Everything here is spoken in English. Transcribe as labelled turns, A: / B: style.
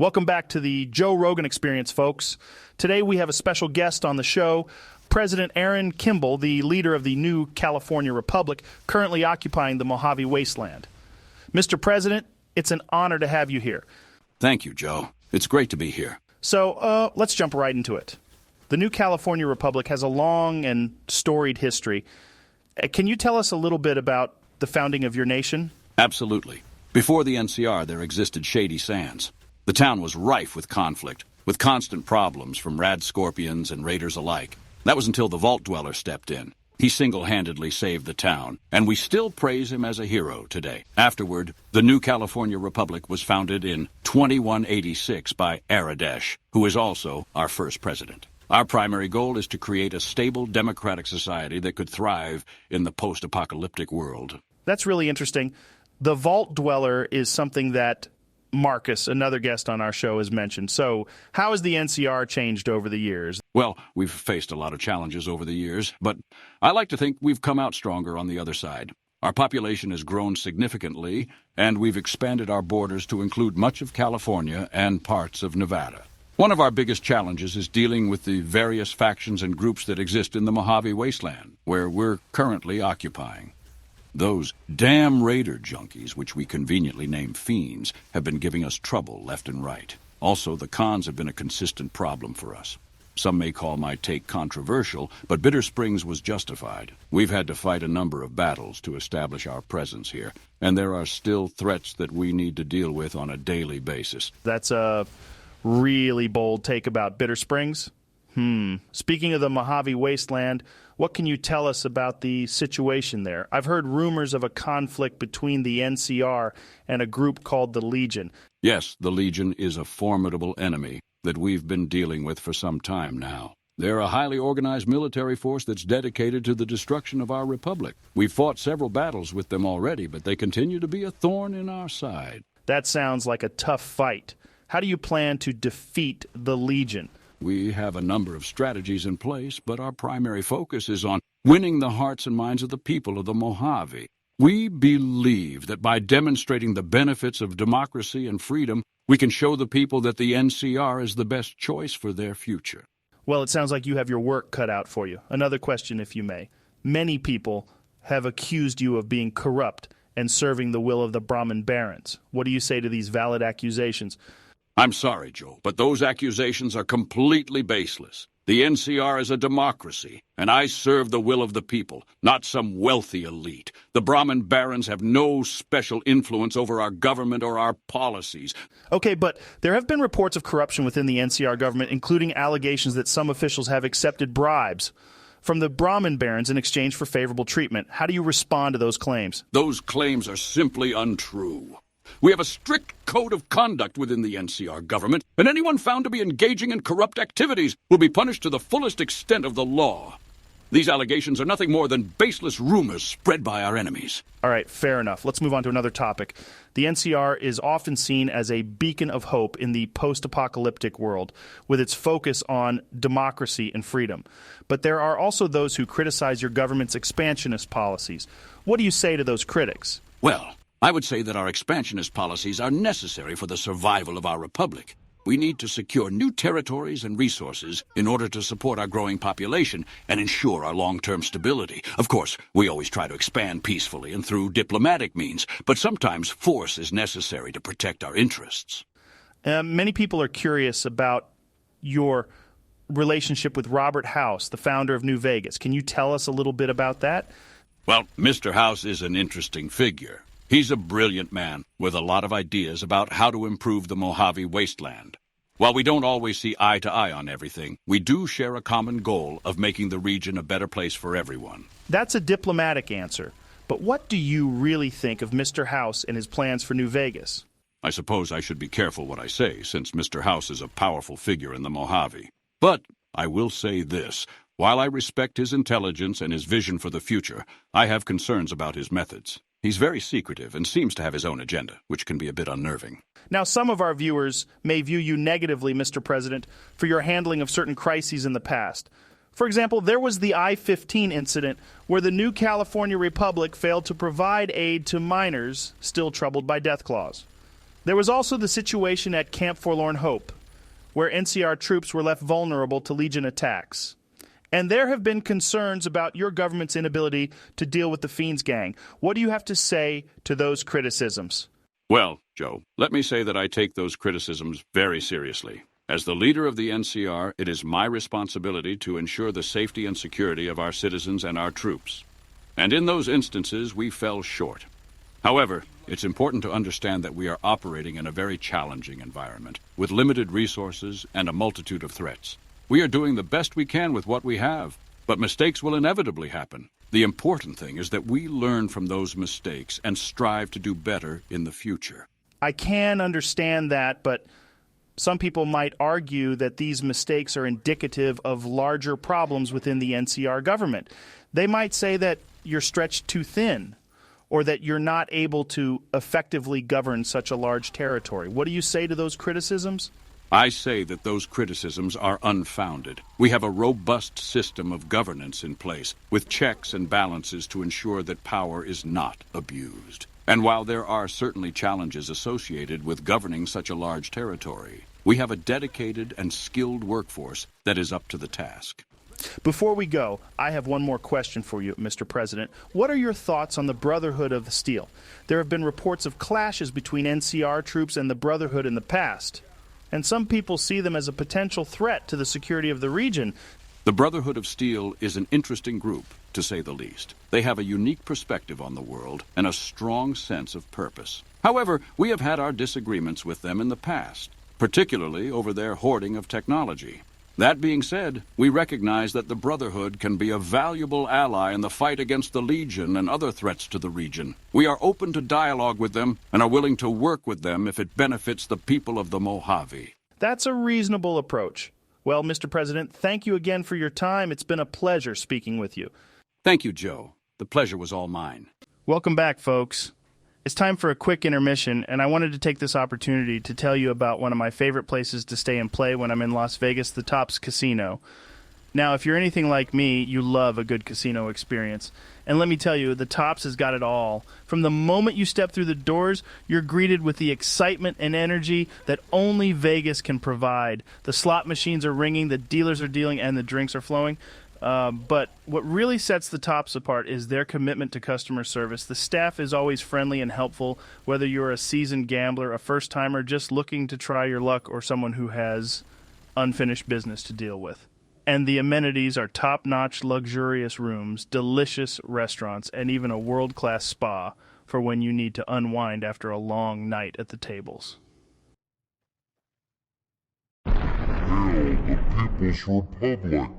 A: Welcome back to the Joe Rogan Experience, folks. Today we have a special guest on the show, President Aaron Kimball, the leader of the new California Republic, currently occupying the Mojave Wasteland. Mr. President, it's an honor to have you here.
B: Thank you, Joe. It's great to be here.
A: So, let's jump right into it. The new California Republic has a long and storied history. Can you tell us a little bit about the founding of your nation?
B: Absolutely. Before the NCR, there existed Shady Sands. The town was rife with conflict, with constant problems from rad scorpions and raiders alike. That was until the Vault Dweller stepped in. He single-handedly saved the town, and we still praise him as a hero today. Afterward, the new California Republic was founded in 2186 by Aradesh, who is also our first president. Our primary goal is to create a stable democratic society that could thrive in the post-apocalyptic world.
A: That's really interesting. The Vault Dweller is something that Marcus, another guest on our show, has mentioned. So how has the NCR changed over the years?
B: Well, we've faced a lot of challenges over the years, but I like to think we've come out stronger on the other side. Our population has grown significantly, and we've expanded our borders to include much of California and parts of Nevada. One of our biggest challenges is dealing with the various factions and groups that exist in the Mojave Wasteland, where we're currently occupying. Those damn raider junkies, which we conveniently name fiends, have been giving us trouble left and right. Also, the cons have been a consistent problem for us. Some may call my take controversial, but Bitter Springs was justified. We've had to fight a number of battles to establish our presence here, and there are still threats that we need to deal with on a daily basis.
A: That's a really bold take about Bitter Springs. Speaking of the Mojave Wasteland, what can you tell us about the situation there? I've heard rumors of a conflict between the NCR and a group called the Legion.
B: Yes, the Legion is a formidable enemy that we've been dealing with for some time now. They're a highly organized military force that's dedicated to the destruction of our republic. We've fought several battles with them already, but they continue to be a thorn in our side.
A: That sounds like a tough fight. How do you plan to defeat the Legion?
B: We have a number of strategies in place, but our primary focus is on winning the hearts and minds of the people of the Mojave. We believe that by demonstrating the benefits of democracy and freedom, we can show the people that the NCR is the best choice for their future.
A: Well, it sounds like you have your work cut out for you. Another question, if you may. Many people have accused you of being corrupt and serving the will of the Brahmin barons. What do you say to these valid accusations?
B: I'm sorry, Joe, but those accusations are completely baseless. The NCR is a democracy, and I serve the will of the people, not some wealthy elite. The Brahmin barons have no special influence over our government or our policies.
A: Okay, but there have been reports of corruption within the NCR government, including allegations that some officials have accepted bribes from the Brahmin barons in exchange for favorable treatment. How do you respond to those claims?
B: Those claims are simply untrue. We have a strict code of conduct within the NCR government, and anyone found to be engaging in corrupt activities will be punished to the fullest extent of the law. These allegations are nothing more than baseless rumors spread by our enemies.
A: All right, fair enough. Let's move on to another topic. The NCR is often seen as a beacon of hope in the post-apocalyptic world, with its focus on democracy and freedom. But there are also those who criticize your government's expansionist policies. What do you say to those critics?
B: Well, I would say that our expansionist policies are necessary for the survival of our republic. We need to secure new territories and resources in order to support our growing population and ensure our long-term stability. Of course, we always try to expand peacefully and through diplomatic means, but sometimes force is necessary to protect our interests.
A: Many people are curious about your relationship with Robert House, the founder of New Vegas. Can you tell us a little bit about that?
B: Well, Mr. House is an interesting figure. He's a brilliant man with a lot of ideas about how to improve the Mojave Wasteland. While we don't always see eye to eye on everything, we do share a common goal of making the region a better place for everyone.
A: That's a diplomatic answer. But what do you really think of Mr. House and his plans for New Vegas?
B: I suppose I should be careful what I say, since Mr. House is a powerful figure in the Mojave. But I will say this. While I respect his intelligence and his vision for the future, I have concerns about his methods. He's very secretive and seems to have his own agenda, which can be a bit unnerving.
A: Now, some of our viewers may view you negatively, Mr. President, for your handling of certain crises in the past. For example, there was the I-15 incident where the new California Republic failed to provide aid to miners still troubled by death claws. There was also the situation at Camp Forlorn Hope, where NCR troops were left vulnerable to Legion attacks. And there have been concerns about your government's inability to deal with the Fiends gang. What do you have to say to those criticisms?
B: Well, Joe, let me say that I take those criticisms very seriously. As the leader of the NCR, it is my responsibility to ensure the safety and security of our citizens and our troops. And in those instances, we fell short. However, it's important to understand that we are operating in a very challenging environment, with limited resources and a multitude of threats. We are doing the best we can with what we have, but mistakes will inevitably happen. The important thing is that we learn from those mistakes and strive to do better in the future.
A: I can understand that, but some people might argue that these mistakes are indicative of larger problems within the NCR government. They might say that you're stretched too thin, or that you're not able to effectively govern such a large territory. What do you say to those criticisms?
B: I say that those criticisms are unfounded. We have a robust system of governance in place, with checks and balances to ensure that power is not abused. And while there are certainly challenges associated with governing such a large territory, we have a dedicated and skilled workforce that is up to the task.
A: Before we go, I have one more question for you, Mr. President. What are your thoughts on the Brotherhood of Steel? There have been reports of clashes between NCR troops and the Brotherhood in the past, and some people see them as a potential threat to the security of the region.
B: The Brotherhood of Steel is an interesting group, to say the least. They have a unique perspective on the world and a strong sense of purpose. However, we have had our disagreements with them in the past, particularly over their hoarding of technology. That being said, we recognize that the Brotherhood can be a valuable ally in the fight against the Legion and other threats to the region. We are open to dialogue with them and are willing to work with them if it benefits the people of the Mojave.
A: That's a reasonable approach. Well, Mr. President, thank you again for your time. It's been a pleasure speaking with you.
B: Thank you, Joe. The pleasure was all mine.
A: Welcome back, folks. It's time for a quick intermission, and I wanted to take this opportunity to tell you about one of my favorite places to stay and play when I'm in Las Vegas, the Tops Casino. Now, if you're anything like me, you love a good casino experience. And let me tell you, the Tops has got it all. From the moment you step through the doors, you're greeted with the excitement and energy that only Vegas can provide. The slot machines are ringing, the dealers are dealing, and the drinks are flowing. But what really sets the Tops apart is their commitment to customer service. The staff is always friendly and helpful, whether you're a seasoned gambler, a first-timer just looking to try your luck, or someone who has unfinished business to deal with. And the amenities are top-notch, luxurious rooms, delicious restaurants, and even a world-class spa for when you need to unwind after a long night at the tables.
C: Hail the People's Republic!